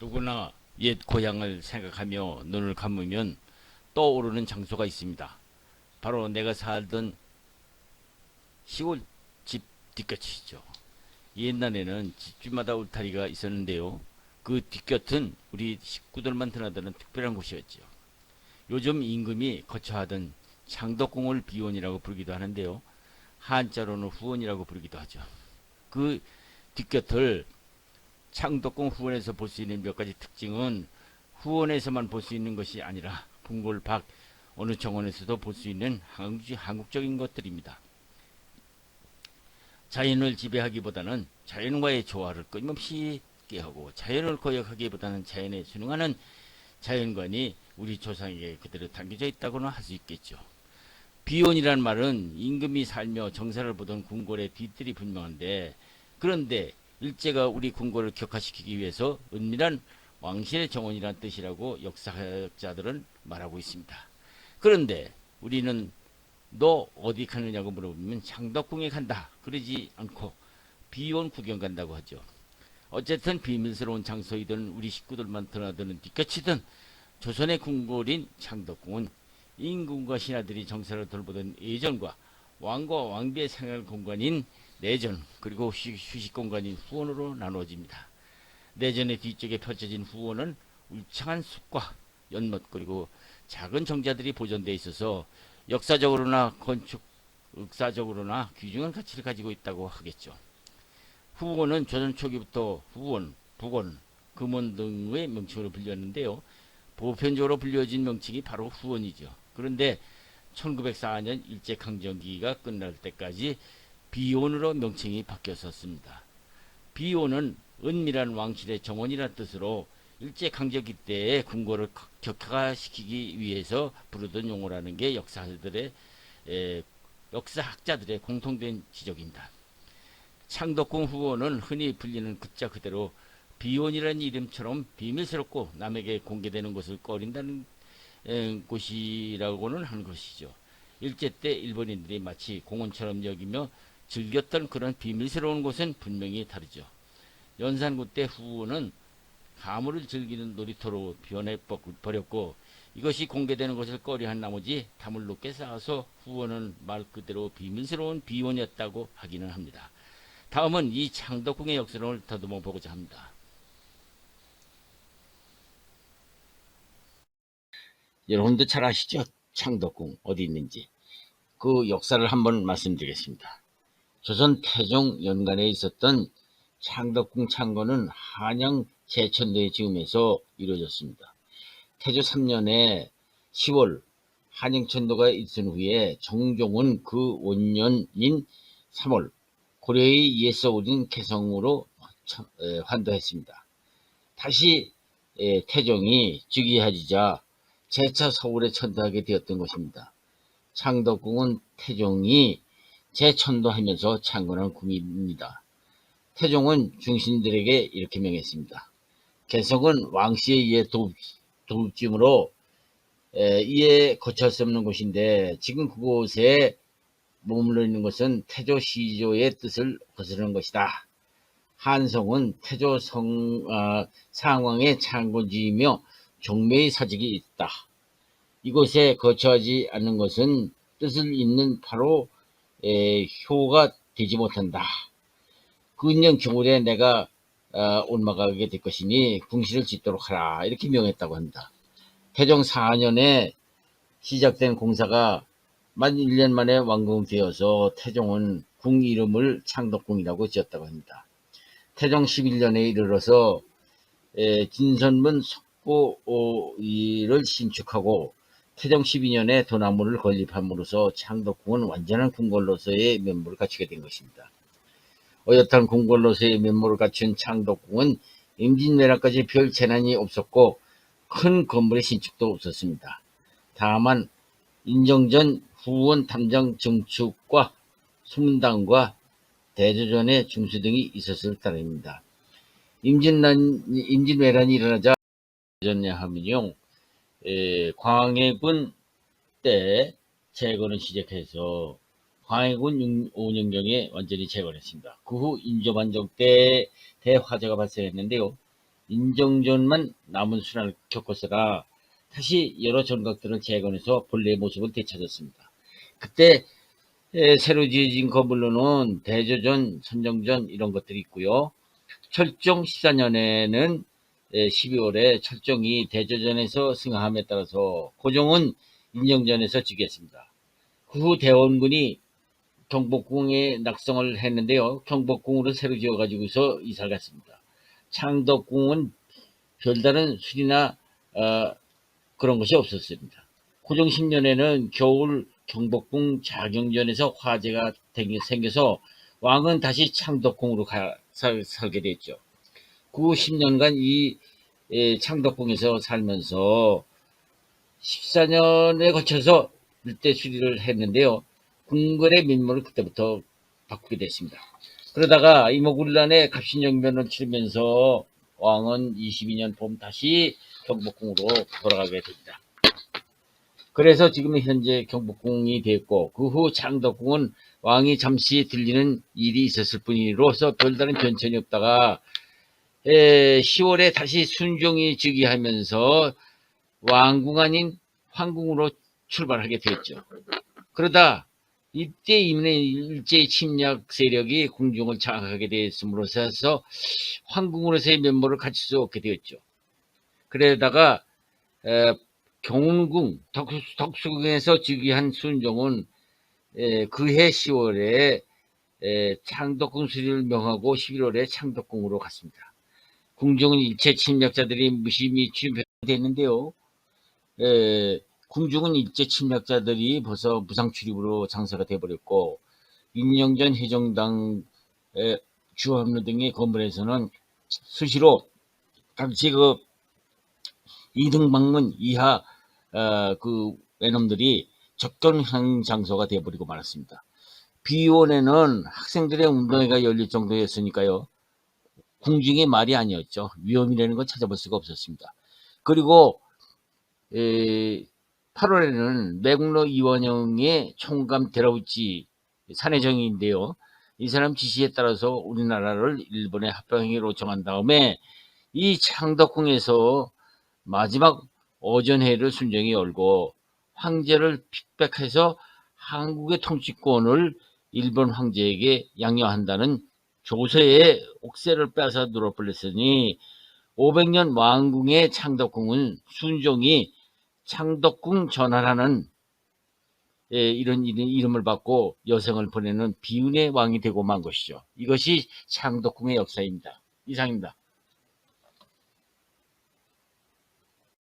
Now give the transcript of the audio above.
누구나 옛 고향을 생각하며 눈을 감으면 떠오르는 장소가 있습니다. 바로 내가 살던 시골집 뒷곁이죠. 옛날에는 집집마다 울타리가 있었는데요. 그 뒷곁은 우리 식구들만 드나드는 특별한 곳이었죠. 요즘 임금이 거처하던 창덕궁을 비원이라고 부르기도 하는데요. 한자로는 후원이라고 부르기도 하죠. 그 뒷곁을 창덕궁 후원에서 볼 수 있는 몇 가지 특징은 후원에서만 볼 수 있는 것이 아니라 궁궐 밖 어느 정원에서도 볼 수 있는 한국적인 것들입니다. 자연을 지배하기보다는 자연과의 조화를 끊임없이 깨하고 자연을 거역하기보다는 자연에 순응하는 자연관이 우리 조상에게 그대로 담겨져 있다고는 할 수 있겠죠. 비원이란 말은 임금이 살며 정사를 보던 궁궐의 뒤뜰이 분명한데, 그런데 일제가 우리 궁궐을 격화시키기 위해서 은밀한 왕실의 정원이란 뜻이라고 역사학자들은 말하고 있습니다. 그런데 우리는 너 어디 가느냐고 물어보면 창덕궁에 간다 그러지 않고 비원 구경 간다고 하죠. 어쨌든 비밀스러운 장소이든 우리 식구들만 드나드는 뒷끝이든 조선의 궁궐인 창덕궁은 임금과 신하들이 정사를 돌보던 예전과 왕과 왕비의 생활 공간인 내전, 그리고 휴식 공간인 후원으로 나누어집니다. 내전의 뒤쪽에 펼쳐진 후원은 울창한 숲과 연못, 그리고 작은 정자들이 보존되어 있어서 역사적으로나 건축 역사적으로나 귀중한 가치를 가지고 있다고 하겠죠. 후원은 조선 초기부터 후원, 북원, 금원 등의 명칭으로 불렸는데요. 보편적으로 불려진 명칭이 바로 후원이죠. 그런데 1904년 일제강점기가 끝날 때까지 비원으로 명칭이 바뀌었었습니다. 비원은 은밀한 왕실의 정원이라는 뜻으로 일제강점기 때의 궁궐을 격화시키기 위해서 부르던 용어라는 게 역사학자들의 공통된 지적입니다. 창덕궁 후원은 흔히 불리는 글자 그대로 비원이라는 이름처럼 비밀스럽고 남에게 공개되는 것을 꺼린다는 곳이라고는 하는 것이죠. 일제 때 일본인들이 마치 공원처럼 여기며 즐겼던 그런 비밀스러운 곳은 분명히 다르죠. 연산군 때 후원은 가물을 즐기는 놀이터로 변해 버렸고, 이것이 공개되는 것을 꺼려한 나머지 담을 높게 쌓아서 후원은 말 그대로 비밀스러운 비원이었다고 하기는 합니다. 다음은 이 창덕궁의 역사를 더듬어 보고자 합니다. 여러분도 잘 아시죠? 창덕궁 어디 있는지. 그 역사를 한번 말씀드리겠습니다. 조선 태종 연간에 있었던 창덕궁 창건은 한양 제천도의 지음에서 이루어졌습니다. 태조 3년에 10월 한양천도가 있은 후에 정종은 그 원년인 3월 고려의 옛서 올린 개성으로 환도했습니다. 다시 태종이 즉위하자 재차 서울에 천도하게 되었던 것입니다. 창덕궁은 태종이 재천도하면서 창건한 궁입니다. 태종은 중신들에게 이렇게 명했습니다. 개성은 왕씨에 의해 도읍짐으로 이에 거처할 수 없는 곳인데 지금 그곳에 머물러 있는 것은 태조 시조의 뜻을 거스르는 것이다. 한성은 태조 상왕의 창고지이며 종묘의 사직이 있다. 이곳에 거처하지 않는 것은 뜻을 잇는 바로 효가 되지 못한다. 근년 겨울에 내가 올라가게 될 것이니 궁시를 짓도록 하라. 이렇게 명했다고 합니다. 태종 4년에 시작된 공사가 만 1년 만에 완공되어서 태종은 궁 이름을 창덕궁이라고 지었다고 합니다. 태종 11년에 이르러서 진선문 석고를 신축하고 태종 12년에 도나무를 건립함으로써 창덕궁은 완전한 궁궐로서의 면모를 갖추게 된 것입니다. 어엿한 궁궐로서의 면모를 갖춘 창덕궁은 임진왜란까지 별 재난이 없었고 큰 건물의 신축도 없었습니다. 다만 인정전 후원 탐정 증축과 수문당과 대조전의 중수 등이 있었을 따름입니다. 임진왜란이 일어나자 되었냐 하면요, 광해군 때 재건을 시작해서 광해군 5년경에 완전히 재건했습니다. 그 후 인조반정 때 대화재가 발생했는데요. 인정전만 남은 순환을 겪었으나 다시 여러 전각들을 재건해서 본래의 모습을 되찾았습니다. 그때 새로 지어진 건물로는 대조전, 선정전 이런 것들이 있고요. 철종 14년에는 12월에 철종이 대조전에서 승하함에 따라서 고종은 인정전에서 즉위했습니다. 그 후 대원군이 경복궁에 낙성을 했는데요. 경복궁으로 새로 지어가지고서 이사를 갔습니다. 창덕궁은 별다른 수리나 그런 것이 없었습니다. 고종 10년에는 겨울 경복궁 자경전에서 화재가 생겨서 왕은 다시 창덕궁으로 살게 됐죠. 그 10년간 이 창덕궁에서 살면서 14년에 거쳐서 일대 수리를 했는데요. 궁궐의 면모를 그때부터 바꾸게 됐습니다. 그러다가 이모군란의 갑신정변을 치르면서 왕은 22년 봄 다시 경복궁으로 돌아가게 됩니다. 그래서 지금 현재 경복궁이 됐고 그 후 창덕궁은 왕이 잠시 들리는 일이 있었을 뿐이로서 별다른 변천이 없다가 10월에 다시 순종이 즉위하면서 왕궁 아닌 황궁으로 출발하게 됐죠. 그러다 이때 일제의 침략 세력이 궁중을 장악하게 되었음으로써 황궁으로서의 면모를 갖출 수 없게 되었죠. 그러다가 경운궁 덕수궁에서 즉위한 순종은 그해 10월에 창덕궁 수리를 명하고 11월에 창덕궁으로 갔습니다. 궁중은 일제 침략자들이 무심히 출입했는데요. 궁중은 일제 침략자들이 벌써 무상 출입으로 장사가 돼버렸고 인영전 해정당 주합로 등의 건물에서는 수시로 당시 그 이등방문 이하 그 외놈들이 접견한 장소가 돼버리고 말았습니다. 비원에는 학생들의 운동회가 열릴 정도였으니까요. 궁중의 말이 아니었죠. 위험이라는 걸 찾아볼 수가 없었습니다. 그리고 8월에는 매국노 이원영의 총감 데라우치 사내정인데요. 이 사람 지시에 따라서 우리나라를 일본에 합병하기로 정한 다음에 이 창덕궁에서 마지막 어전회를 순정히 열고 황제를 픽백해서 한국의 통치권을 일본 황제에게 양요한다는 조서의 옥새를 빼앗아 누려버렸으니 500년 왕궁의 창덕궁은 순종이 창덕궁 전하라는 이런 이름을 받고 여성을 보내는 비운의 왕이 되고 만 것이죠. 이것이 창덕궁의 역사입니다. 이상입니다.